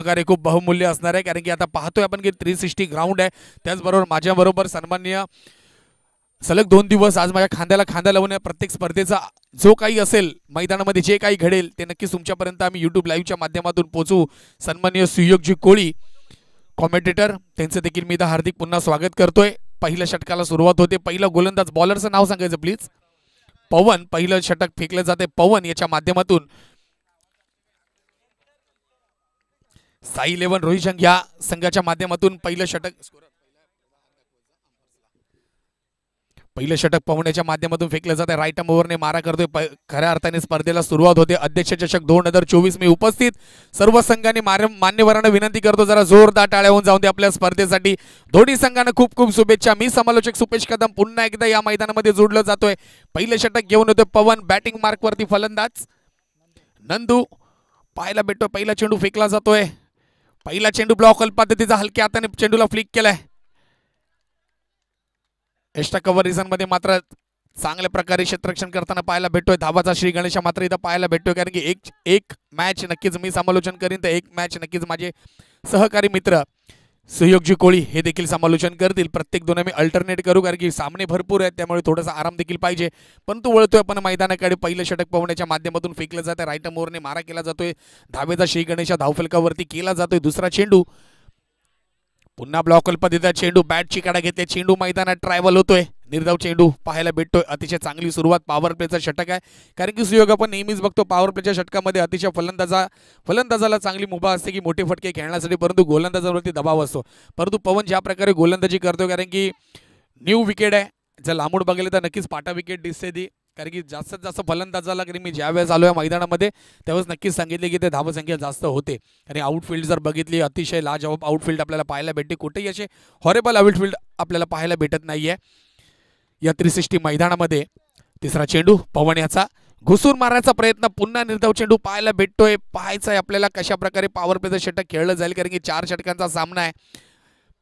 सहकार्य खूप बहुमूल्य असणार आहे, कारण की आता पाहतोय आपण की 360 ग्राउंड आहे. त्याचबरोबर माझ्याबरोबर सन्माननीय सलग 2 दिवस आज माझ्या खांद्याला खांदा लावून प्रत्येक स्पर्धेचा जो काही असेल मैदानामध्ये जे काही घडेल ते नक्कीच तुमच्यापर्यंत आम्ही YouTube लाईव्हच्या माध्यमातून पोहोचू. सन्माननीय सुयोगजी कोळी कॉमेंटेटर, त्यांचं देखील मी हार्दिक पुन्हा स्वागत करतोय. पहिल्या षटकाला सुरुवात होते. पहिला गोलंदाज, बॉलरचं नाव सांगायचं प्लीज. पवन. पहिलं षटक फेकलं जाते पवन याच्या माध्यमातून. साई 11 रोहिशंग या संघाच्या माध्यमातून पहिलं षटक पवण्याच्या माध्यमातून फेकलं जाते. राईट आर्म ओव्हरने मारा करतोय. खऱ्या अर्थाने स्पर्धेला सुरुवात होते. अध्यक्ष चषक 2024 मी उपस्थित सर्व संघांनी मान्यवरांना विनंती करतो जरा जोरदार टाळ्या होऊन जाऊन दे आपल्या स्पर्धेसाठी. दोन्ही संघांना खूप खूप शुभेच्छा. मी समालोचक सुपेश कदम पुन्हा एकदा या मैदानामध्ये जोडलं जातोय. पहिलं षटक घेऊन होते पवन. बॅटिंग मार्कवरती फलंदाज नंदू. पाहायला भेटतोय पहिला चेंडू फेकला जातोय. पहिला चेंडू ब्लॉक पद्धतीचा हलक्या हाताने चेंडूला फ्लिक केलाय. एक्स्ट्रा कव्हर रिझन मध्ये मात्र चांगल्या प्रकारे क्षेत्ररक्षण करताना पाहायला भेटतोय. धावाचा श्री गणेश मात्र इथं पाहायला भेटतोय, कारण की एक मॅच नक्कीच मी समालोचन करीन तर एक मॅच नक्कीच माझे सहकारी मित्र सुयोगजी कोळी हे देखील समालोचन करतील. प्रत्येक दोन आम्ही अल्टरनेट करू, कारण की सामने भरपूर आहेत त्यामुळे थोडासा आराम देखील पाहिजे. परंतु वळतोय आपण मैदानाकडे. पहिलं षटक पवण्याच्या माध्यमातून फेकलं जातं. राईट मोरने मारा केला जातोय. धावेचा श्री गणेश धावफलकावरती केला जातोय. दुसरा चेंडू पुन्हा ब्लॉक पद्धतीचा चेंडू. बॅटची काढा घेतली. चेंडू मैदानात ट्रॅव्हल होतोय. निर्धाव चेंडू पाहायला भेटतोय. अतिशय चांगली सुरुवात. पॉवर प्लेचा षटक आहे, कारण की सुयोग आपण नेहमीच बघतो पॉवर प्लेच्या षटकामध्ये अतिशय फलंदाजाला चांगली मुभा असते की मोठे फटके खेळण्यासाठी, परंतु गोलंदाजावरती दबाव असतो. परंतु पवन ज्या प्रकारे गोलंदाजी करतोय, कारण की न्यू विकेट आहे. जर लांबून बघितलं तर नक्कीच पाटा विकेट दिसते ती, कारण की जास्तीत जास्त फलंदाजाला कधी मी ज्यावेळेस आलो या मैदानामध्ये त्यावेळेस नक्कीच सांगितले की ते धावसंख्या जास्त होते. आणि आउटफील्ड जर बघितली अतिशय लाजवाब आउटफील्ड आपल्याला पाहायला भेटते. कुठेही असे हॉरेबल आउटफील्ड आपल्याला पाहायला भेटत नाहीये या 360 मैदानामध्ये. तिसरा चेंडू पवन याचा घुसून मारण्याचा प्रयत्न. पुन्हा निर्धाव चेंडू पाहायला भेटतोय. पाहायचं आहे आपल्याला कशा प्रकारे पॉवर प्लेचं षटक खेळलं जाईल, कारण की 4 षटकांचा सामना आहे.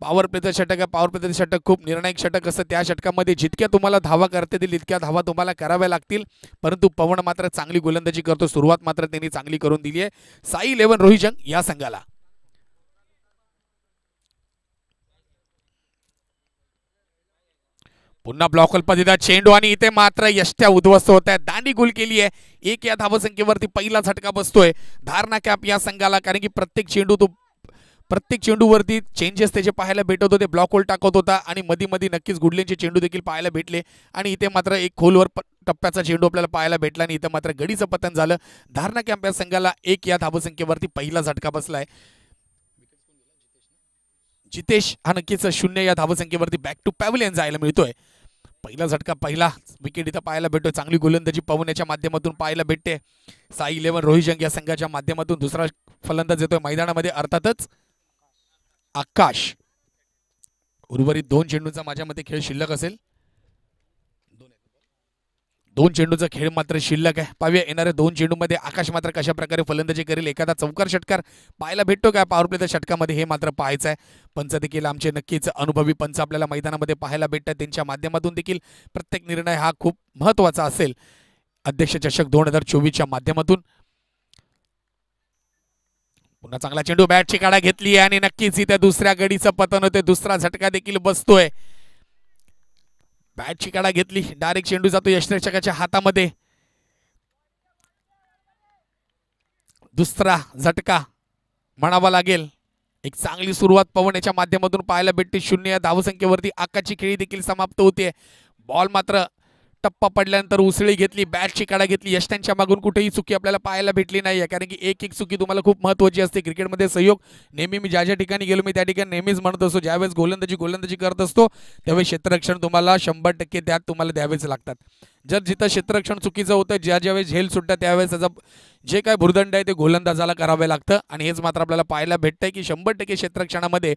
पॉवर प्लेचं षटक आहे. पॉवर प्लेचं षटक खूप निर्णायक षटक असतं. त्या षटकामध्ये जितक्या तुम्हाला धावा करता येतील इतक्या धावा तुम्हाला कराव्या लागतील. परंतु पवन मात्र चांगली गोलंदाजी करतो. सुरुवात मात्र त्यांनी चांगली करून दिली आहे साई 11 रोहिशंग या संघाला. पुन्हा ब्लॉक पद्धतीचा चेंडू आणि इथे मात्र यष्ट्या उद्ध्वस्त होत आहेत. दांडी गोल केली आहे. 1 या धावसंख्येवरती पहिला झटका बसतोय धारणा कॅप या संघाला, कारण की प्रत्येक चेंडूवरती चेंजेस त्याचे पाहायला भेटत होते. ब्लॉक होल टाकत होता आणि मध्ये नक्कीच गुडलेंचे चेंडू देखील पाहायला भेटले. आणि इथे मात्र एक खोलवर टप्प्याचा चेंडू आपल्याला पाहायला भेटला आणि इथे मात्र गडीचं पतन झालं. धारणा कॅम्प या संघाला 1 या धावसंख्येवरती पहिला झटका बसलाय. जितेश हा नक्कीच 0 या धावसंख्येवरती बॅक टू पॅव्हलियन जायला मिळतोय. पहिला झटका पहिला विकेट इथं पाहायला भेटतोय. चांगली गोलंदाजी पवण्याच्या माध्यमातून पाहायला भेटते. साई 11 रोहिशंग या संघाच्या माध्यमातून. दुसरा फलंदाज येतोय मैदानामध्ये, अर्थातच आकाश. उर्वरित 2 चेंडूंचा माझ्या मते खेळ शिल्लक असेल. 2 चेंडूचा खेळ मात्र शिल्लक आहे. पाहूया येणाऱ्या 2 चेंडूमध्ये आकाश मात्र कशा प्रकारे फलंदाजी करेल. एखादा चौकार षटकार पाहायला भेटतो काय पॉवर प्लेच्या षटकामध्ये हे मात्र पाहायचं आहे. पंच देखील आमचे नक्कीच अनुभवी पंच आपल्याला मैदानामध्ये पाहायला भेटतात. त्यांच्या माध्यमातून देखील प्रत्येक निर्णय हा खूप महत्त्वाचा असेल. अध्यक्ष चषक 2024च्या माध्यमातून. पुन्हा चांगला चेंडू. बॅटची काढा घेतली आणि नक्कीच इथे दुसऱ्या गडीचं पतन होते. दुसरा झटका देखील बसतोय. बॅटची काढा घेतली. डायरेक्ट चेंडू जातो यष्टीरक्षकाच्या हातामध्ये. दुसरा झटका म्हणावा लागेल. एक चांगली सुरुवात पवन याच्या माध्यमातून पाहायला भेटते. 0 या धावसंख्येवरती आकाशची खेळी देखील समाप्त होते. बॉल मात्र टप्पा पडल्यानंतर उसळी घेतली. बॅटची काढा घेतली. यष्टांच्या मागून कुठेही चुकी आपल्याला पाहायला भेटली नाही, कारण की एक चुकी तुम्हाला खूप महत्त्वाची असते क्रिकेटमध्ये. सहयोग नेहमी मी ज्या ठिकाणी गेलो मी त्या ठिकाणी नेहमीच म्हणत असतो, ज्यावेळेस गोलंदाजी करत असतो त्यावेळेस क्षेत्ररक्षण तुम्हाला 100% त्यात तुम्हाला द्यावेच लागतात. जर जिथं क्षेत्ररक्षण चुकीचं होतं, ज्यावेळेस झेल सुटतं त्यावेळेस त्याचा जे काय भुर्दंड आहे ते गोलंदाजाला करावे लागतं. आणि हेच मात्र आपल्याला पाहायला भेटतंय की 100% क्षेत्ररक्षणामध्ये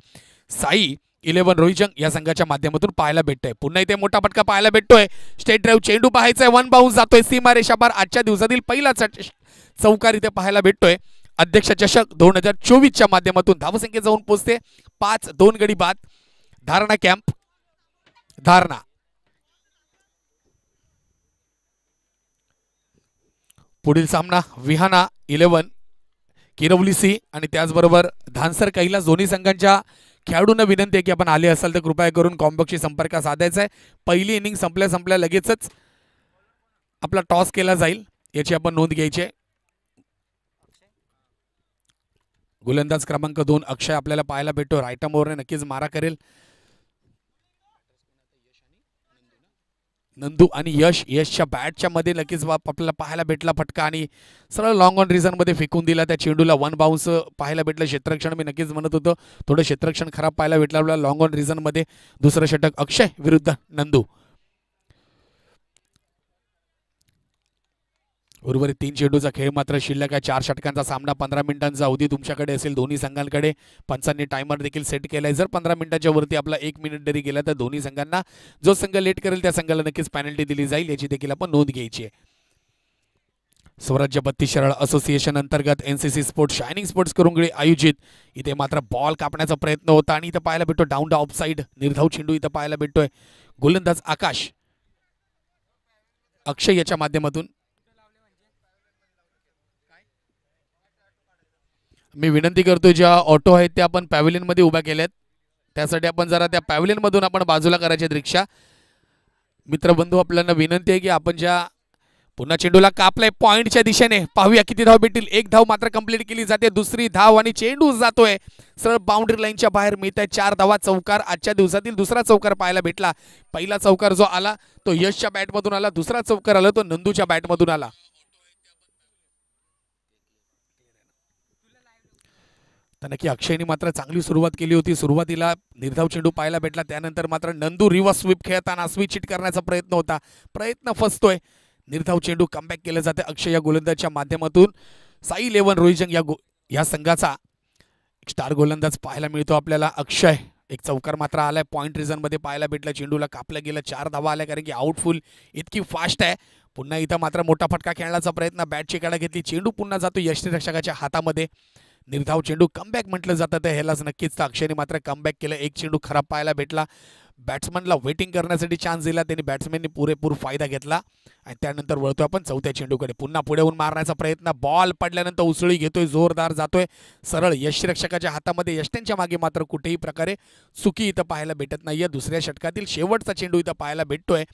साई 11 रोहिशंग या संघाच्या माध्यमातून पाहायला भेटतंय. पुन्हा इथे मोठा फटका पाहायला भेटतोय. स्टेट ड्राईव्ह चेंडू पाहायचाय. 1 बाउन्स जातोय सीमा रेषापार. आजच्या दिवसातील पहिला चौकार इथे पाहायला भेटतोय. अध्यक्ष चषक 2024च्या माध्यमातून धावसंख्या जाऊन पोहोचते 5. 2 गडी बाद. धारणा कॅम्प धारणा. पुढील सामना विहाना 11 किरवली सी आणि त्याचबरोबर धानसर कैलास दोन्ही संघांच्या खेळाडूंना विनंती आहे की आपण आले असाल तर कृपया करून कॉम्बॉक्सशी संपर्क साधायचा आहे. पहिली इनिंग संपल्या लगेचच आपला टॉस केला जाईल याची आपण नोंद घ्यायची आहे. गोलंदाज क्रमांक 2 अक्षय आपल्याला पाहायला भेटतो. राईट आर्म ओव्हरने नक्कीच मारा करेल. नंदू आणि यशच्या बॅटच्या मध्ये नक्कीच आपल्याला पाहायला भेटला फटका आणि सरळ लॉंग ऑन रिझन मध्ये फेकून दिला. त्या चेंडूला 1 बाउन्स पाहायला भेटलं. क्षेत्ररक्षण मी नक्कीच म्हणत होतो थोडं क्षेत्ररक्षण खराब पाहायला भेटलं आपल्याला लॉंग ऑन रिझन मध्ये. दुसरं षटक अक्षय विरुद्ध नंदू. उर्वरित 3 चेंडूचा खेळ मात्र शिल्लक आहे. 4 षटकांचा सामना. 15 मिनिटांचा अवधी तुमच्याकडे असेल दोन्ही संघांकडे. पंचांनी टायमर देखील सेट केलाय. जर 15 मिनिटांच्या वरती आपला 1 मिनिट जरी गेला तर दोन्ही संघांना जो संघ लेट करेल त्या संघाला नक्कीच पेनल्टी दिली जाईल याची देखील आपण नोंद घ्यायची आहे. स्वराज्य 32 शरळ असोसिएशन अंतर्गत एनसीसी स्पोर्ट्स शायनिंग स्पोर्ट्स कुरुंगळे आयोजित इथे मात्र बॉल कापण्याचा प्रयत्न होता आणि इथं पाहायला भेटतो डाऊन द ऑफ साइड निर्धाव चेंडू इथं पाहायला भेटतोय. गोलंदाज आकाश अक्षय याच्या माध्यमातून. मी विनंती करतो ज्या ऑटो आहेत त्या आपण पॅव्हिलियन मध्ये उभ्या केल्यात त्यासाठी आपण जरा त्या पॅव्हिलियन मधून आपण बाजूला करायचे रिक्षा. मित्रबंधू आपल्याला विनंती आहे की आपण ज्या पुन्हा चेंडूला कापलाय पॉइंटच्या दिशेने पाहूया किती धाव भेटतील. 1 धाव मात्र कंप्लीट केली जाते. दुसरी धाव आणि चेंडू जातोय सरळ बाउंड्री लाईनच्या बाहेर. मिळत आहे 4 धावा. चौकार आजच्या दिवसातील दुसरा चौकार पाहायला भेटला. पहिला चौकार जो आला तो यशच्या बॅटमधून आला. दुसरा चौकार आला तो नंदूच्या बॅटमधून आला. तर नक्की अक्षयने मात्र चांगली सुरुवात केली होती. सुरुवातीला निर्धाव चेंडू पाहायला भेटला. त्यानंतर मात्र नंदू रिव्हर्स स्वीप खेळताना स्विच हिट करण्याचा प्रयत्न होता. प्रयत्न फसतोय. निर्धाव चेंडू कमबॅक केलं जाते अक्षय या गोलंदाजच्या माध्यमातून. साई 11 रोहिजंग या संघाचा स्टार गोलंदाज पाहायला मिळतो आपल्याला. अक्षय एक चौकार मात्र आलाय. पॉइंट रिझन मध्ये पाहायला भेटलं. चेंडूला कापलं गेलं. 4 धावा आल्या कारण की आउटफुल इतकी फास्ट आहे. पुन्हा इथं मात्र मोठा फटका खेळण्याचा प्रयत्न. बॅटची कडा घेतली. चेंडू पुन्हा जातो यष्टीरक्षकाच्या हातामध्ये. निर्धाव चेंडू कमबॅक म्हटलं जातं तर ह्यालाच नक्कीच अक्षयने मात्र कमबॅक केलं. एक चेंडू खराब पाहायला भेटला. बॅट्समनला वेटिंग करण्यासाठी चान्स दिला. त्यांनी बॅट्समॅनने पुरेपूर फायदा घेतला आणि त्यानंतर वळतोय आपण चौथ्या चेंडूकडे. पुन्हा पुढे येऊन मारण्याचा प्रयत्न. बॉल पडल्यानंतर उसळी घेतोय. जोरदार जातोय सरळ यष्टीरक्षकाच्या हातामध्ये. यष्ट्यांच्या मागे मात्र कुठेही प्रकारे चुकी इथं पाहायला भेटत नाहीये. दुसऱ्या षटकातील शेवटचा चेंडू इथं पाहायला भेटतोय.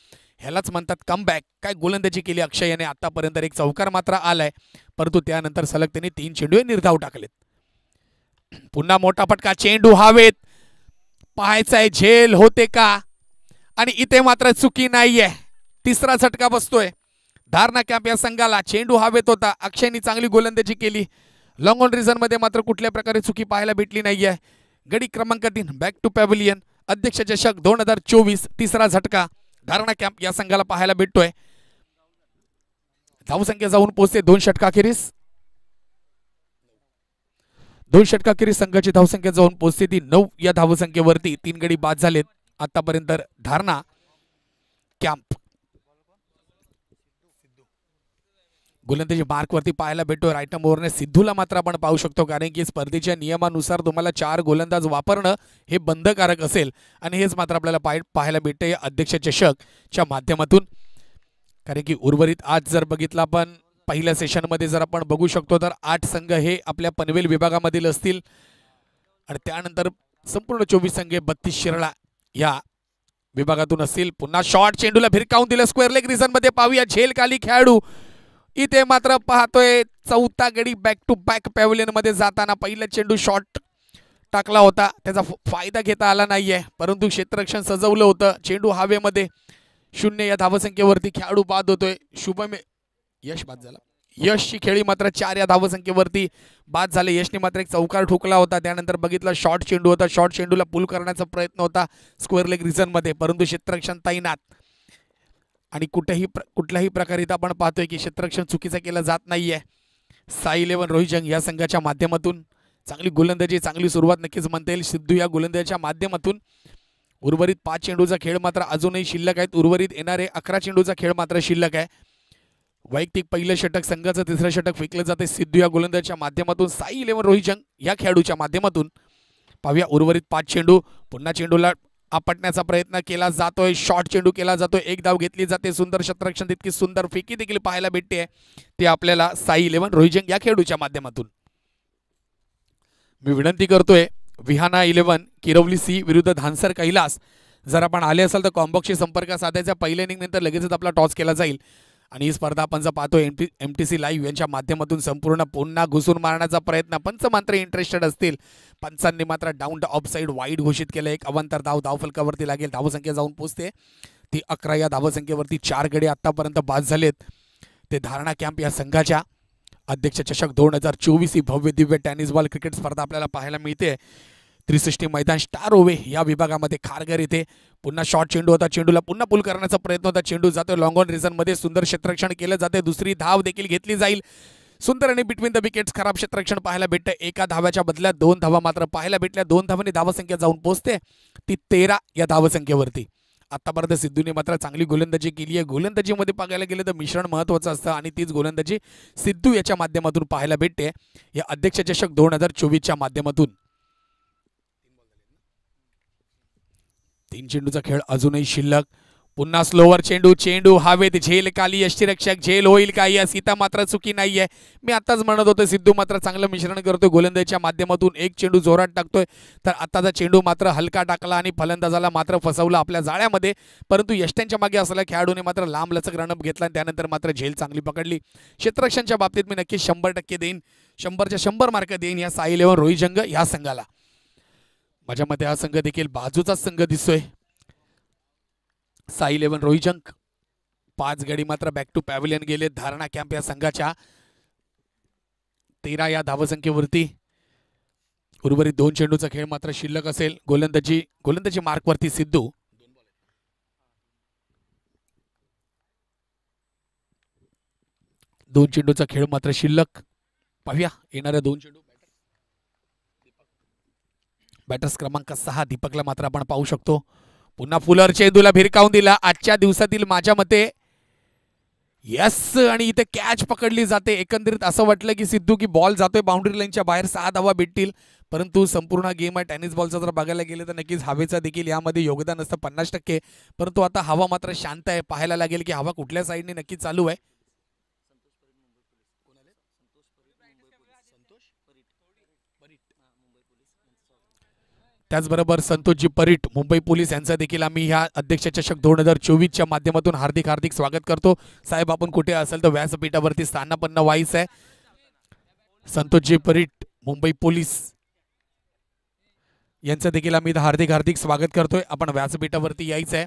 ह्यालाच म्हणतात कमबॅक. काय गोलंदाजी केली अक्षय याने आतापर्यंत. एक चौकार मात्र आलाय परंतु त्यानंतर सलग त्यांनी 3 चेंडू निर्धाव टाकलेत. पुन्हा मोठा फटका. चेंडू हवेत. पाहायचाय झेल होते का आणि इथे मात्र चुकी नाहीये. तिसरा झटका बसतोय धारणा कॅम्प या संघाला. चेंडू हवेत होता. अक्षयनी चांगली गोलंदाजी केली. लॉंग ऑन रिझन मध्ये मात्र कुठल्या प्रकारे चुकी पाहायला भेटली नाहीये. गडी क्रमांक 3 बॅक टू पॅव्हिलियन अध्यक्ष चषक 2024 तिसरा झटका धारणा कॅम्प या संघाला पाहायला भेटतोय. धावसंख्या जाऊन पोहोचते 2 षटकाखेरीस. 2 षटकाखेरीस संघाची धावसंख्या जाऊन पोहोचते ती 9 या धावसंख्येवरती. 3 गडी बाद झालेत आतापर्यंत धारणा कॅम्प. गोलंदाजी मार्क वरती पाहायला भेटतो राईट आर्म ओव्हरने. सिद्धूला मात्र आपण पाहू शकतो कारण की स्पर्धेच्या नियमानुसार तुम्हाला 4 गोलंदाज वापरणं हे बंधकारक असेल आणि हेच मात्र आपल्याला पाहायला भेटते अध्यक्ष चषकच्या माध्यमातून. कारण की उर्वरित आज जर बघितलं आपण पहिल्या सेशन मध्ये जर आपण बघू शकतो तर 8 संघ हे आपल्या पनवेल विभागामधील असतील आणि त्यानंतर संपूर्ण 24 संघ 32 शिराळा या विभागातून असतील. पुन्हा शॉर्ट चेंडूला भिरकावून दिलं स्क्वेअर लेग रिझन मध्ये. पाहूया झेल खाली खेळाडू. इथे मात्र पाहतोय चौथा गडी बॅक टू बॅक पॅव्हिलियन मध्ये जाताना पहिला चेंडू शॉर्ट टाकला होता. त्याचा फायदा घेता आला नाहीये परंतु क्षेत्ररक्षण सजवलं होतं. चेंडू हवेमध्ये 0 या धावसंख्येवरती खेळाडू बाद होतोय. शुभम यश बाद झाला. यशची खेळी मात्र 4 या धावसंख्येवरती बाद झाले. यशने मात्र एक चौकार ठोकला होता. त्यानंतर बघितलं शॉर्ट चेंडू होता. शॉर्ट चेंडूला पुल करण्याचा प्रयत्न होता स्क्वेअर लेग रिझन मध्ये परंतु क्षेत्ररक्षण तैनात आणि कुठल्याही प्रकारे आपण पाहतोय की क्षेत्ररक्षण चुकीचं केलं जात नाहीये. साई 11 रोहिजंग या संघाच्या माध्यमातून चांगली गोलंदाजी चांगली सुरुवात नक्कीच म्हणता येईल सिद्धू या गोलंदाजीच्या माध्यमातून. उर्वरित 5 चेंडूचा खेळ मात्र अजूनही शिल्लक आहेत. उर्वरित येणारे 11 चेंडूचा खेळ मात्र शिल्लक आहे. वैयक्तिक पहिलं षटक संघाचं तिसरं षटक फेकलं जाते सिद्धू या गोलंदाजीच्या माध्यमातून. साई 11 रोहिजंग या खेळाडूच्या माध्यमातून. पाहूया उर्वरित 5 चेंडू. पुन्हा चेंडूला आपटण्याचा प्रयत्न केला जातोय. शॉर्ट चेंडू केला जातोय. एक धाव घेतली जाते. सुंदर क्षेत्ररक्षण तितकी सुंदर फेकी देखील पाहायला भेटते ते आपल्याला साई 11 रोहिजंग या खेळाडूच्या माध्यमातून. मी विनंती करतोय विहाना 11 किरवली सी विरुद्ध धानसर कैलास. जर आपण आले असाल तर कॉम्बॉक्सशी संपर्क साधायचा. पहिल्या इनिंगनंतर लगेचच आपला टॉस केला जाईल आणि ही स्पर्धा आपण जर पाहतोय MTC लाईव्ह यांच्या माध्यमातून संपूर्ण पुन्हा घुसून मारण्याचा प्रयत्न. पंच मात्र इंटरेस्टेड असतील. पंचांनी मात्र down the of side wide घोषित केलं. एक अवंतर धावफलकावरती लागेल. धावसंख्या जाऊन पोहोचते ती 11. या धावसंख्येवरती 4 गडी आतापर्यंत बाद झालेत. ते धारणा कॅम्प या संघाच्या अध्यक्ष चषक 2024 ही भव्य दिव्य टेनिस बॉल क्रिकेट स्पर्धा आपल्याला पाहायला मिळते. 63 मैदान स्टार ओवे या विभागामध्ये खारघर येथे पुन्हा शॉर्ट चेंडू होता. चेंडूला पुन्हा पुल करण्याचा प्रयत्न होता. चेंडू जातो लॉंग ऑन रिझन मध्ये. सुंदर क्षेत्ररक्षण केलं जाते. दुसरी धाव देखील घेतली जाईल. सुंदर आणि बिटवीन द विकेट्स खराब क्षेत्ररक्षण पाहायला भेटतं. एका धाव्याच्या बदल्यात 2 धावा मात्र पाहायला भेटल्या. 2 धावांनी धावसंख्या जाऊन पोहोचते ती 13 या धावसंख्येवरती. आतापर्यंत सिद्धूने मात्र चांगली गोलंदाजी केली आहे. गोलंदाजीमध्ये पाहायला गेलं तर मिश्रण महत्त्वाचं असतं आणि तीच गोलंदाजी सिद्धू याच्या माध्यमातून पाहायला भेटते या अध्यक्ष चषक 2024च्या माध्यमातून. 3 चेंडूचा खेळ अजूनही शिल्लक. पुन्हा स्लोवर चेंडू हवेत. झेल काली यष्टीरक्षक. झेल होईल का? या सीता मात्र चुकी नाहीये. मी आताच म्हणत होतो सिद्धू मात्र चांगलं मिश्रण करतोय गोलंदाजीच्या माध्यमातून. एक चेंडू जोरात टाकतोय तर आताचा चेंडू मात्र हलका टाकला आणि फलंदाजाला मात्र फसवला आपल्या जाळ्यामध्ये. परंतु यष्ट्यांच्या मागे असलेल्या खेळाडूने मात्र लांब लचक रनअप घेतला आणि त्यानंतर मात्र झेल चांगली पकडली. क्षेत्ररक्षणच्या बाबतीत मी नक्की 100% देईन. 100च्या 100 मार्क देईन या साई 11 रोहिजंग या संघाला. माझ्या मते हा संघ देखील बाजूचा संघ दिसतोय. साई 11 रोहिजंग 5 गडी मात्र बॅक टू पॅव्हिलियन गेले. धारणा कॅम्प या संघाच्या 13 या धावसंख्येवरती. उर्वरित 2 चेंडूचा खेळ मात्र शिल्लक असेल. गोलंदाजी मार्कवरती सिद्धू. 2 चेंडूचा खेळ मात्र शिल्लक. पाहूया येणाऱ्या 2 चेंडू. बॅटर्स क्रमांक 6 दीपकला मात्र आपण पाहू शकतो. पुन्हा फुलर चेंडूला भिरकावून दिला. आजच्या दिवसातील माझ्या मते यस आणि इथे कॅच पकडली जाते. एकंदरीत असं वाटलं की सिद्धू की बॉल जातोय बाउंड्री लाईनच्या बाहेर 6 धावा भेटतील. परंतु संपूर्ण गेम आहे टेनिस बॉलचा जर बघायला गेलं तर नक्कीच हवेचा देखील यामध्ये योगदान असतं 50%. परंतु आता हवा मात्र शांत आहे. पाहायला लागेल की हवा कुठल्या साईडने नक्की चालू आहे. त्याचबरोबर संतोषजी परीट मुंबई पोलीस यांचा देखील आम्ही ह्या अध्यक्ष चषक 2024च्या माध्यमातून हार्दिक स्वागत करतो. साहेब आपण कुठे असेल तर व्यासपीठावरती स्थानापन्न व्हायचं आहे. संतोषजी परीट मुंबई पोलीस यांचं देखील आम्ही हार्दिक स्वागत करतोय. आपण व्यासपीठावरती यायचं आहे.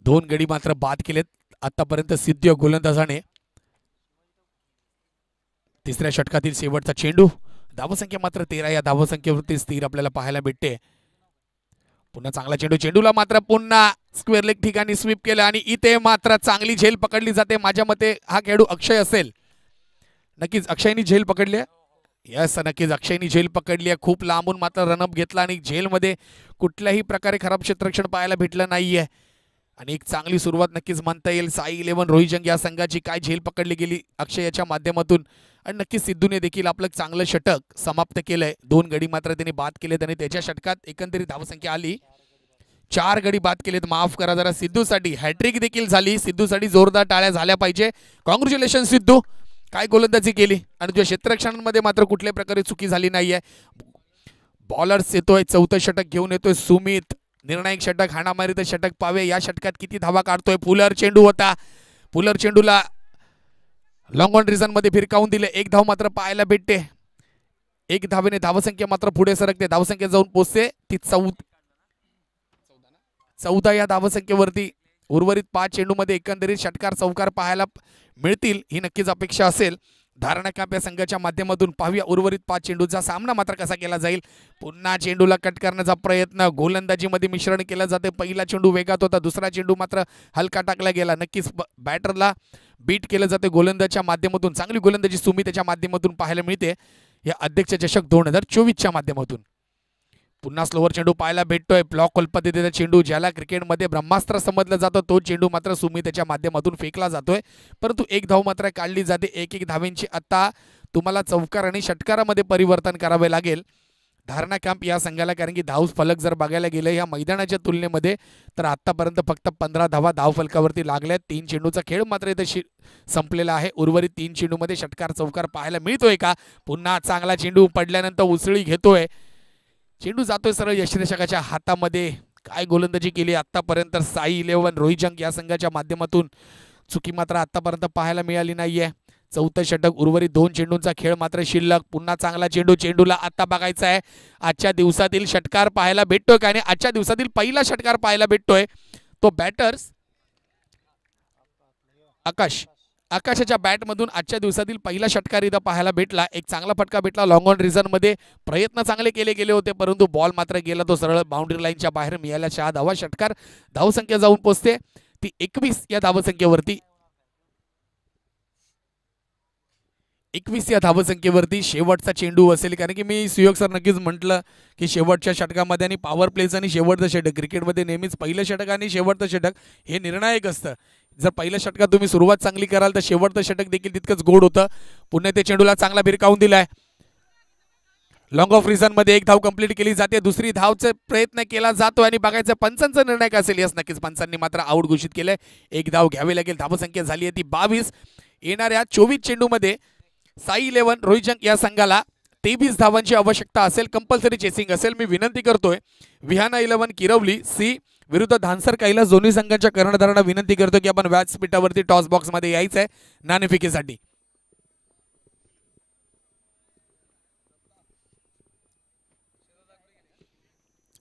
2 गडी मात्र बाद केलेत आतापर्यंत सिद्धी गोलंदाजाने. 3ऱ्या षटकातील शेवटचा चेंडू. धावसंख्या मात्र 13 या धावसंख्येवरती स्थिर आपल्याला पाहायला भेटते. पुन्हा चांगला चेंडूला मात्र पुन्हा स्क्वेअर लेग ठिकाणी स्वीप केलं आणि इथे मात्र चांगली झेल पकडली जाते. माझ्या मते हा खेळाडू अक्षय असेल. नक्कीच अक्षयनी झेल पकडली आहे. यस नक्कीच अक्षयनी झेल पकडली आहे. खूप लांबून मात्र रनअप घेतला आणि झेलमध्ये कुठल्याही प्रकारे खराब क्षेत्ररक्षण पाहायला भेटलं नाहीये आणि एक चांगली सुरुवात नक्कीच म्हणता येईल. साई 11 रोहिजंग या संघाची काय झेल पकडली गेली अक्षयाच्या माध्यमातून आणि नक्कीच सिद्धूने देखील आपलं चांगलं षटक समाप्त केलंय. 2 गडी मात्र त्यांनी बाद केलेत आणि त्याच्या षटकात एकंदरीत धावसंख्या आली 4 गडी बाद केलेत. माफ करा जरा सिद्धूसाठी हॅट्रिक देखील झाली. सिद्धूसाठी जोरदार टाळ्या झाल्या पाहिजे. कॉंग्रॅच्युलेशन सिद्धू. काय गोलंदाजी केली आणि तुझ्या क्षेत्ररक्षणामध्ये मात्र कुठल्या प्रकारे चुकी झाली नाहीये. बॉलर्स येतोय. 4थं षटक घेऊन येतोय सुमित. निर्णायक षटक हाणामारीचं षटक पावे. या षटकात किती धावा काढतोय. फुलर चेंडू होता. फुलर चेंडूला लॉंग ऑन रिझन मध्ये फिरकावून दिले. 1 धाव मात्र पाहायला भेटते. 1 धावेने धावसंख्या मात्र पुढे सरकते. धावसंख्या जाऊन पोहोचते ती 14 या धावसंख्येवरती. उर्वरित 5 चेंडूमध्ये एकंदरीत षटकार चौकार पाहायला मिळतील ही नक्कीच अपेक्षा असेल. धारणा कॅम्प या संघाच्या माध्यमातून पाहूया उर्वरित 5 चेंडूचा सामना मात्र कसा केला जाईल. पुन्हा चेंडूला कट करण्याचा प्रयत्न. गोलंदाजीमध्ये मिश्रण केलं जाते. पहिला चेंडू वेगात होता. दुसरा चेंडू मात्र हलका टाकला गेला. नक्कीच बॅटरला बीट केलं जाते गोलंदाजीच्या माध्यमातून. चांगली गोलंदाजी सुमी त्याच्या माध्यमातून पाहायला मिळते या अध्यक्ष चषक 2024च्या माध्यमातून. पुन्हा स्लोवर चेंडू पाहायला भेटतोय. ब्लॉक पद्धतीचा चेंडू ज्याला क्रिकेटमध्ये ब्रह्मास्त्र समजलं जातं तो चेंडू मात्र सुमी त्याच्या माध्यमातून फेकला जातोय. परंतु 1 धाव मात्र काढली जाते. 1 धावेंची आता तुम्हाला चौकार आणि षटकारामध्ये परिवर्तन करावे लागेल. धारणा कॅम्प या संघाला, कारण की धाव फलक जर बघायला गेलं या मैदानाच्या तुलनेमध्ये तर आतापर्यंत फक्त 15 धावा धाव फलकावरती लागल्यात. 3 चेंडूचा खेळ मात्र इथे संपलेला आहे. उर्वरित 3 चेंडूमध्ये षटकार चौकार पाहायला मिळतोय का? पुन्हा चांगला चेंडू पडल्यानंतर उसळी घेतोय, चेंडू जातोय सरळ यष्टिरक्षकाच्या हातामध्ये. काय गोलंदाजी केली आतापर्यंत साई 11 रोहिजंग या संघाच्या माध्यमातून. चुकी मात्र आतापर्यंत पाहायला मिळाली नाहीये. चौथं षटक, उर्वरित 2 चेंडूंचा खेळ मात्र शिल्लक. पुन्हा चांगला चेंडू, चेंडूला आता बघायचा आहे आजच्या दिवसातील षटकार पाहायला भेटतोय का? आणि आजच्या दिवसातील पहिला षटकार पाहायला भेटतोय तो बॅटर्स आकाशाच्या बॅटमधून आजच्या दिवसातील पहिला षटकार इथं पाहायला भेटला. एक चांगला फटका भेटला लॉंग ऑन रिझन मध्ये. प्रयत्न चांगले केले गेले होते, परंतु बॉल मात्र गेला तो सरळ बाउंड्री लाईनच्या बाहेर. मिळाला 6 धावा. षटकार धावसंख्या जाऊन पोहोचते ती 21 या धावसंख्येवरती. 21 या धावसंख्येवरती शेवटचा चेंडू असेल, कारण की मी सुयोग सर नक्कीच म्हटलं की शेवटच्या षटकामध्ये आणि पॉवर प्लेचं आणि शेवटचं षटक, क्रिकेटमध्ये नेहमीच पहिलं षटक आणि शेवटचं षटक हे निर्णायक असतं. जर पहिल्या षटकात तुम्ही सुरुवात चांगली कराल तर शेवटचं षटक देखील तितकंच गोड होतं. पुन्हा ते चेंडूला चांगला भिरकावून दिलाय. लॉंग ऑफ रिझन मध्ये एक धाव कंप्लीट केली जाते. दुसरी धावचा प्रयत्न केला जातो आणि बघायचं पंचांचा निर्णय काय असेल. यस, नक्कीच पंचांनी मात्र आऊट घोषित केलंय. एक धाव घ्यावी लागेल. धावसंख्या झाली आहे ती 22. येणाऱ्या 24 चेंडूमध्ये साई 11 रोहिजंग या संघाला 23 धावांची आवश्यकता असेल. कंपल्सरी चेसिंग असेल. मी विनंती करतोय विहाना 11 किरवली सी विरुद्ध धानसर कैलास दोन्ही संघांच्या कर्णधारांना विनंती करतो की आपण व्यासपीठावरती टॉस बॉक्स मध्ये यायचंय नाणेफेकीसाठी.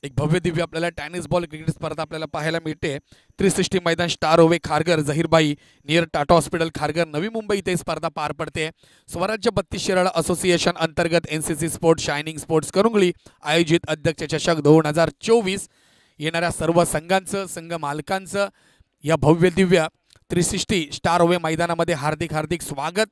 एक भव्य दिव्य आपल्याला टेनिस बॉल क्रिकेट स्पर्धा आपल्याला पाहायला मिळते. 360 मैदान स्टार ओवे खारघर जहीरबाई नियर टाटा हॉस्पिटल खारघर नवी मुंबई इथे स्पर्धा पार पडते. स्वराज्य 32 शिराळा असोसिएशन अंतर्गत एनसीसी स्पोर्ट्स शायनिंग स्पोर्ट्स करुंगली आयोजित अध्यक्ष चषक 2024. येणाऱ्या सर्व संघांचं संघ मालकांचं या भव्य दिव्य 360 स्टार ओवे मैदानामध्ये हार्दिक हार्दिक स्वागत.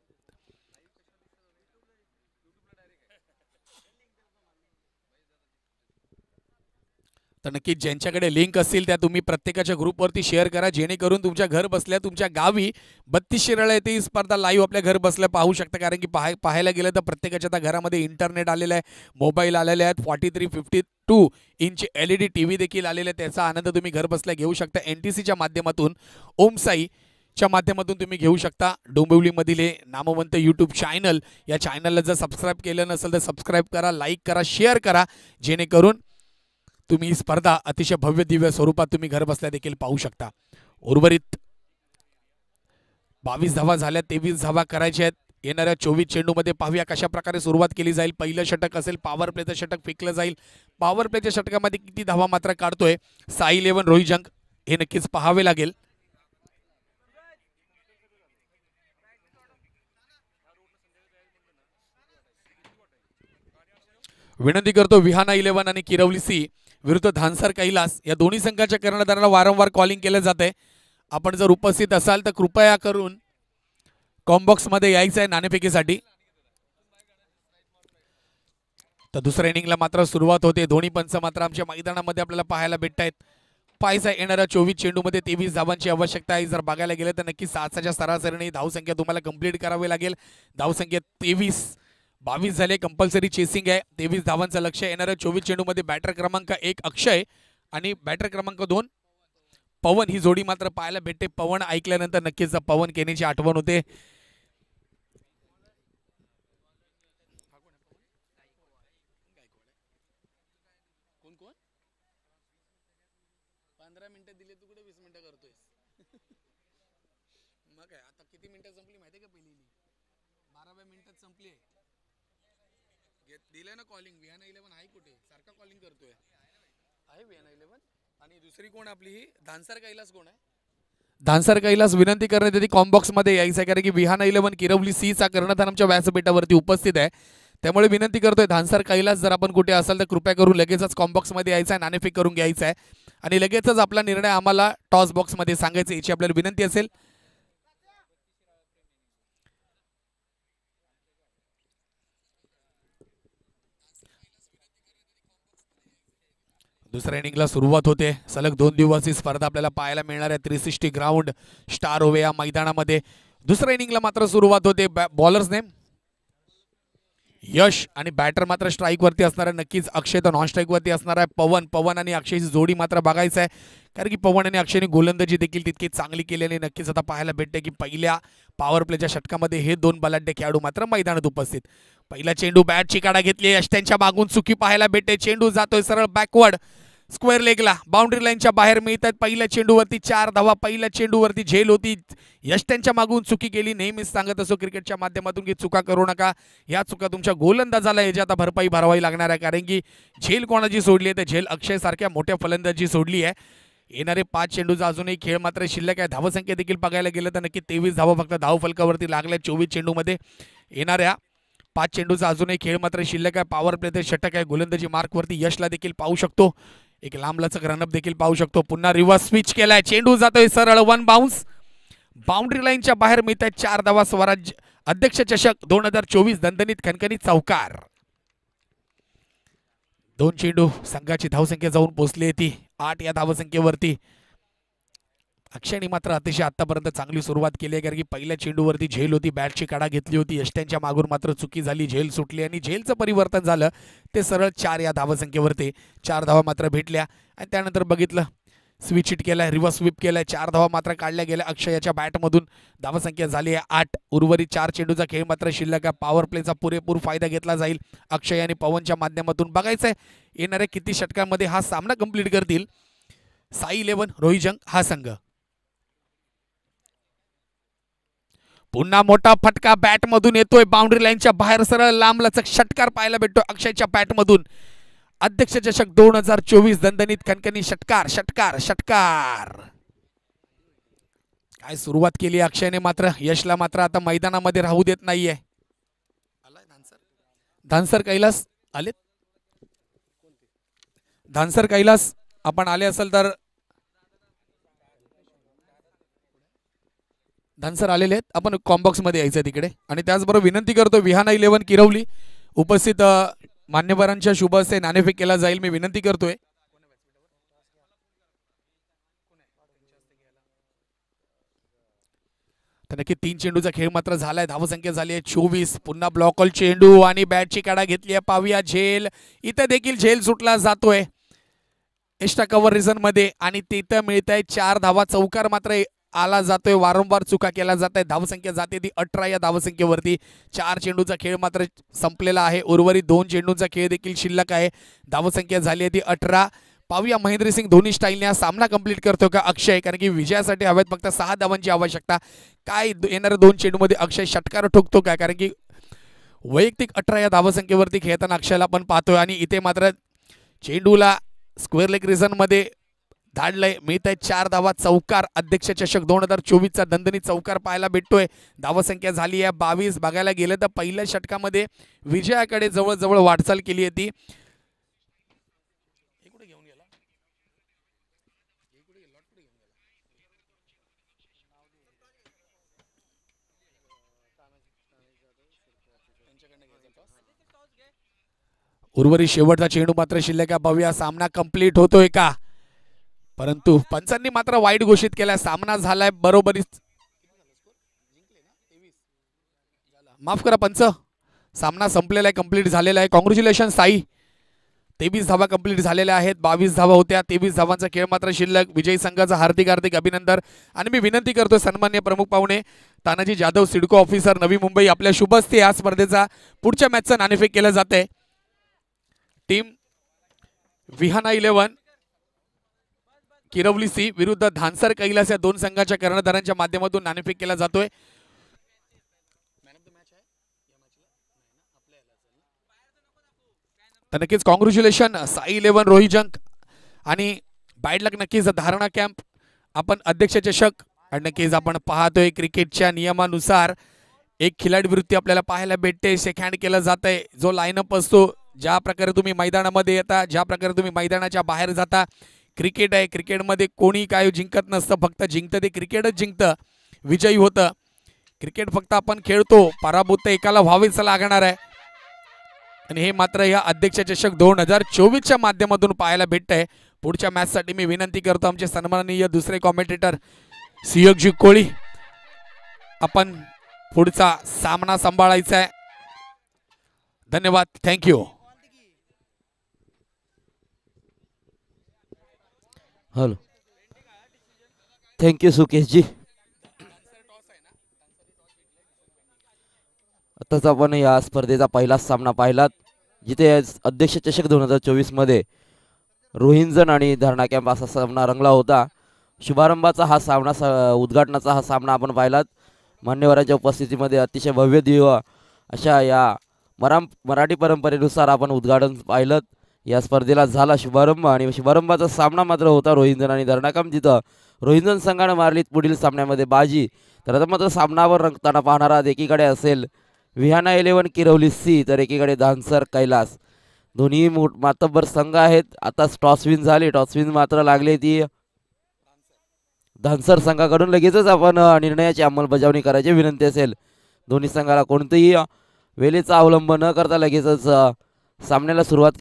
तर नक्कीच ज्यांच्याकडे लिंक असतील त्या तुम्ही प्रत्येकाच्या ग्रुपवरती शेअर करा, जेणेकरून तुमच्या घर बसल्या तुमच्या गावी 32 शिराळा येथे ही स्पर्धा लाईव्ह आपल्या घर बसल्या पाहू शकता. कारण की पाहायला गेलं तर प्रत्येकाच्या आता घरामध्ये इंटरनेट आलेलं आहे, मोबाईल आलेले आहेत, 43-52 इंच LED TV देखील आलेले आहेत. त्याचा आनंद तुम्ही घर बसल्या घेऊ शकता. NTCच्या माध्यमातून ओमसाई च्या माध्यमातून तुम्ही घेऊ शकता. डोंबिवलीमधील हे नामवंत यूट्यूब चॅनल, या चॅनलला जर सबस्क्राईब केलं नसेल तर सबस्क्राईब करा, लाईक करा, शेअर करा, जेणेकरून तुम्ही स्पर्धा अतिशय भव्य दिव्य स्वरूपात तुम्ही घर बसल्या देखील पाहू शकता. उर्वरित 22 धावा झाल्या, 23 धावा करायच्या आहेत. येणाऱ्या 24 चेंडूमध्ये पाहूया कशा प्रकारे सुरुवात केली जाईल. पहिलं षटक असेल, पॉवर प्लेचं षटक फेकलं जाईल. पॉवर प्लेच्या षटकामध्ये किती धावा मात्र काढतोय साई 11 रोहिजंग हे नक्कीच पाहावे लागेल. विनंती करतो विहाना 11 आणि किरवली सी विरुद्ध धानसर कैलास या दोन्ही संघाच्या कर्णधारांना वारंवार कॉलिंग केलं जाते. आपण जर उपस्थित असाल तर कृपया करून कॉम्बॉक्स मध्ये यायचं आहे नाणेफेकीसाठी. तर दुसऱ्या इनिंगला मात्र सुरुवात होते. दोन्ही पंच मात्र आमच्या मैदानामध्ये आपल्याला पाहायला भेटत आहेत. पाहायचा येणाऱ्या 24 चेंडूमध्ये 23 धावांची आवश्यकता आहे. जर बघायला गेलं तर नक्की 7च्या सरासरीने धावसंख्या तुम्हाला कंप्लीट करावी लागेल. धावसंख्या 22 झाले. कंपल्सरी चेसिंग आहे. 23 धावांचं लक्ष. येणाऱ्या 24 चेंडूमध्ये बॅटर क्रमांक 1 अक्षय आणि बॅटर क्रमांक 2 पवन ही जोडी मात्र पाहायला भेटते. पवन ऐकल्यानंतर नक्कीच पवन केनेची आठवण होते. कोण 15 मिनिटं दिले तू कुठे 20 मिनिटं करतोय. मग काय आता किती मिनिटं संपली माहिती का? पहिली 12व्या मिनिटात संपली. दिले ना कॉलिंग. विहाना 11 आहे कुठे? सारखा कॉलिंग करतोय. आहे विहाना 11 आणि दुसरी कोण आपली ही धानसर कैलास कोण आहे? धानसर कैलास विनंती करण्यात येते कॉम्बॉक्स मध्ये यायचं आहे. कारण की विहाना 11 किरवली सी चा कर्णधार आमच्या व्यासपीठावरती उपस्थित आहे. त्यामुळे विनंती करतोय धानसर कैलास जर आपण कुठे असाल तर कृपया करून लगेचच कॉम्बॉक्स मध्ये यायचं आहे, नाणेफेक करून घ्यायचं आहे आणि लगेचच आपला निर्णय आम्हाला टॉस बॉक्स मध्ये सांगायचं याची आपल्याला विनंती असेल. दुसऱ्या इनिंगला सुरुवात होते. सलग 2 दिवसीय स्पर्धा आपल्याला पाहायला मिळणार आहे 360 ग्राउंड स्टार ओवे या मैदानामध्ये. दुसऱ्या इनिंगला मात्र सुरुवात होते. बॉलर्स नेम यश आणि बॅटर मात्र स्ट्राईक वरती असणार आहे. नक्कीच अक्षय तर नॉन स्ट्राईक वरती असणार आहे. पवन आणि अक्षयची जोडी मात्र बघायचं आहे, कारण की पवन आणि अक्षयने गोलंदाजी देखील तितकी चांगली केलेली. नक्कीच आता पाहायला भेटते की पहिल्या पॉवर प्लेच्या षटकामध्ये हे दोन बलाढ्य खेळाडू मात्र मैदानात उपस्थित. पहिला चेंडू बॅटची काढा घेतली, यश त्यांच्या मागून चुकी पाहायला भेटते. चेंडू जातोय सरळ बॅकवर्ड स्क्वेअर लेगला, बाउंड्री लाईनच्या बाहेर मिळतात. पहिल्या चेंडूवरती 4 धावा. पहिल्या चेंडूवरती झेल होती, यश त्यांच्या मागून चुकी केली. नेहमीच सांगत असो क्रिकेटच्या माध्यमातून की चुका करू नका. या चुका तुमच्या गोलंदाजाला याची आता भरपाई भरावी लागणार आहे, कारण की झेल कोणाची सोडली आहे तर झेल अक्षय सारख्या मोठ्या फलंदाजी सोडली आहे. येणारे 5 चेंडूचा अजूनही खेळ मात्र शिल्लक आहे. धावसंख्या देखील बघायला गेलं तर नक्की 23 धावा फक्त धाव फलकावरती लागल्या 24 चेंडूमध्ये. येणाऱ्या 5 चेंडूचा अजूनही खेळ मात्र शिल्लक आहे. पॉवर प्ले ते षटक आहे. गोलंदाजी मार्कवरती यशला देखील पाहू शकतो. एक लांबलचक रनअप देखील पाहू शकतो. पुन्हा रिव्हर्स स्विच केलाय, चेंडू जातोय सरळ 1 बाउन्स, बाउंड्री लाईनच्या बाहेर मिळतात 4 धावा. स्वराज्य अध्यक्ष चषक 2024 दणदणीत खणखणीत चौकार. 2 चेंडू संघाची धावसंख्या जाऊन पोहोचली ती 8 या धावसंख्येवरती. अक्षयने मात्र अतिशय आतापर्यंत चांगली सुरुवात केली आहे, कारण की पहिल्या चेंडूवरती झेल होती, बॅटची काढा घेतली होती. यष्ट्यांच्या मागून मात्र चुकी झाली, झेल सुटली आणि झेलचं परिवर्तन झालं ते सरळ 4 या धावसंख्येवरती. 4 धावा मात्र भेटल्या आणि त्यानंतर बघितलं स्विच हिट केलाय, रिव्हर्स स्वीप केलाय. 4 धावा मात्र काढल्या गेल्या अक्षयाच्या बॅटमधून. धावसंख्या झाली आहे 8. उर्वरित 4 चेंडूचा खेळ मात्र शिल्लक आहे. पॉवर प्लेचा पुरेपूर फायदा घेतला जाईल अक्षय आणि पवनच्या माध्यमातून. बघायचंय येणाऱ्या किती षटकांमध्ये हा सामना कंप्लीट करतील साई 11 रोहिजंग हा संघ. पुन्हा मोठा फटका बॅटमधून येतोय, बाउंड्री लाईनच्या बाहेर सरळ लांबलचक षटकार पाहायला भेटतो अक्षयच्या बॅटमधून. अध्यक्ष चषक 2024 दणदणीत खणखणी षटकार षटकार षटकार. काय सुरुवात केली अक्षयने, मात्र यशला मात्र आता मैदानामध्ये राहू देत नाहीये. धानसर कैलास आले, धानसर कैलास आपण आले असेल तर धनसर आलेले आहेत, आपण कॉम्बॉक्स मध्ये यायचं तिकडे. आणि त्याचबरोबर विनंती करतो विहाना 11 किरवली उपस्थित मान्यवरांच्या शुभ हस्ते नाणेफेक केला जाईल, मी विनंती करतोय. तर नक्की 3 चेंडूचा खेळ मात्र झालाय. धावसंख्या झाली आहे 24. पुन्हा ब्लॉकल चेंडू आणि बॅटची काढा घेतली आहे. पाहूया झेल, इथं देखील झेल सुटला जातोय एक्स्ट्रा कव्हर रिझन मध्ये आणि तिथं मिळत आहे 4 धावा. चौकार मात्र आला जातोय, वारंवार चुका केला जात आहे. धावसंख्या जाते ती 18 या धावसंख्येवरती. 4 चेंडूचा खेळ मात्र संपलेला आहे. उर्वरित 2 चेंडूचा खेळ देखील शिल्लक आहे. धावसंख्या झाली आहे ती 18. पाहूया महेंद्रसिंग धोनी स्टाईलने हा सामना कंप्लीट करतो का अक्षय, कारण की विजयासाठी हव्यात फक्त 6 धावांची आवश्यकता. काय येणाऱ्या 2 चेंडूमध्ये अक्षय षटकार ठोकतो काय, कारण की वैयक्तिक 18 या धावसंख्येवरती खेळताना अक्षयला आपण पाहतोय. आणि इथे मात्र चेंडूला स्क्वेअर लेग रिझन मध्ये धाडलंय, मिळत आहे 4 धावा. चौकार अध्यक्ष चषक 2024 चा दणदणीत चौकार पाहायला भेटतोय. धावसंख्या झाली आहे 22. बघायला गेलं तर पहिल्या षटकामध्ये विजयाकडे जवळजवळ वाटचाल केली आहे ती. उर्वरित शेवटचा चेंडू मात्र शिल्लक आहे. पाहूया सामना कंप्लीट होतोय का, परंतु पंचांनी मात्र वाईट घोषित केला. सामना झालाय बरोबरीच, माफ करा पंच, सामना संपलेला आहे, कंप्लीट झालेला आहे. कॉंग्रॅच्युलेशन साई, 23 धावा कंप्लीट झालेल्या आहेत. 22 धावा होत्या, 23 धावांचा खेळ मात्र शिल्लक. विजयी संघाचा हार्दिक हार्दिक अभिनंदन. आणि मी विनंती करतो सन्मान्य प्रमुख पाहुणे तानाजी जाधव सिडको ऑफिसर नवी मुंबई, आपल्या शुभ हस्ते या स्पर्धेचा पुढच्या मॅचचा नाणेफेक केलं जाते. टीम विहाना 11 किरवली सी विरुद्ध धानसर कैलास या 2 संघाच्या कर्णधारांच्या माध्यमातून नाणेफेक केला जातोय. तर नक्कीच कॉंग्रॅच्युलेशन साई 11 रोहिजंग आणि बॅड लक. नक्कीच धारणा कॅम्प आपण अध्यक्ष चषक आणि नक्कीच आपण पाहतोय क्रिकेटच्या नियमानुसार एक खिलाडी वृत्ती आपल्याला पाहायला भेटते. शेक हँड केलं जात आहे. जो लाईनअप असतो, ज्या प्रकारे तुम्ही मैदानामध्ये येता, ज्या प्रकारे तुम्ही मैदानाच्या बाहेर जाता, क्रिकेट आहे, क्रिकेटमध्ये कोणी काय जिंकत नसतं, फक्त जिंकतं ते क्रिकेटच जिंकतं, विजयी होतं. क्रिकेट फक्त आपण खेळतो, पराभूत तर एकाला व्हावेच लागणार आहे. आणि हे मात्र या अध्यक्ष चषक 2024 च्या माध्यमातून पाहायला भेटतंय. पुढच्या मॅच साठी मी विनंती करतो आमचे सन्माननीय दुसरे कॉमेंटेटर सियोगजी कोळी, आपण पुढचा सामना सांभाळायचा आहे. धन्यवाद. थँक्यू. Hello, thank you Sukesh ji. आताच आपण या स्पर्धेचा पहिलाच सामना पाहिलात, जिथे अध्यक्ष चषक 2024 मध्ये रोहिंजन आणि धरणा कॅम्प असा सामना रंगला होता. शुभारंभाचा हा सामना उद्घाटनाचा हा सामना आपण पाहिलात. मान्यवरांच्या उपस्थितीमध्ये अतिशय भव्य दिव्य अशा या मराठी परंपरेनुसार आपण उद्घाटन पाहिलं. या स्पर्धेला झाला शुभारंभ आणि शुभारंभाचा सामना मात्र होता रोहिंजन आणि धरणाकाम, जिथं रोहिंजन संघाने मारलीत पुढील सामन्यामध्ये बाजी. तर आता मात्र सामनावर रंगताना पाहणारा एकीकडे असेल विहाना 11 किरवली सी, तर एकीकडे धानसर कैलास. दोन्ही मातब्बर संघ आहेत. आता टॉस विन झाली. टॉस विन मात्र लागली ती धानसर संघाकडून. लगेचच आपण निर्णयाची अंमलबजावणी करायची विनंती असेल. दोन्ही संघाला कोणतेही वेळेचा अवलंब न करता लगेचच सामन्याला सुरुवात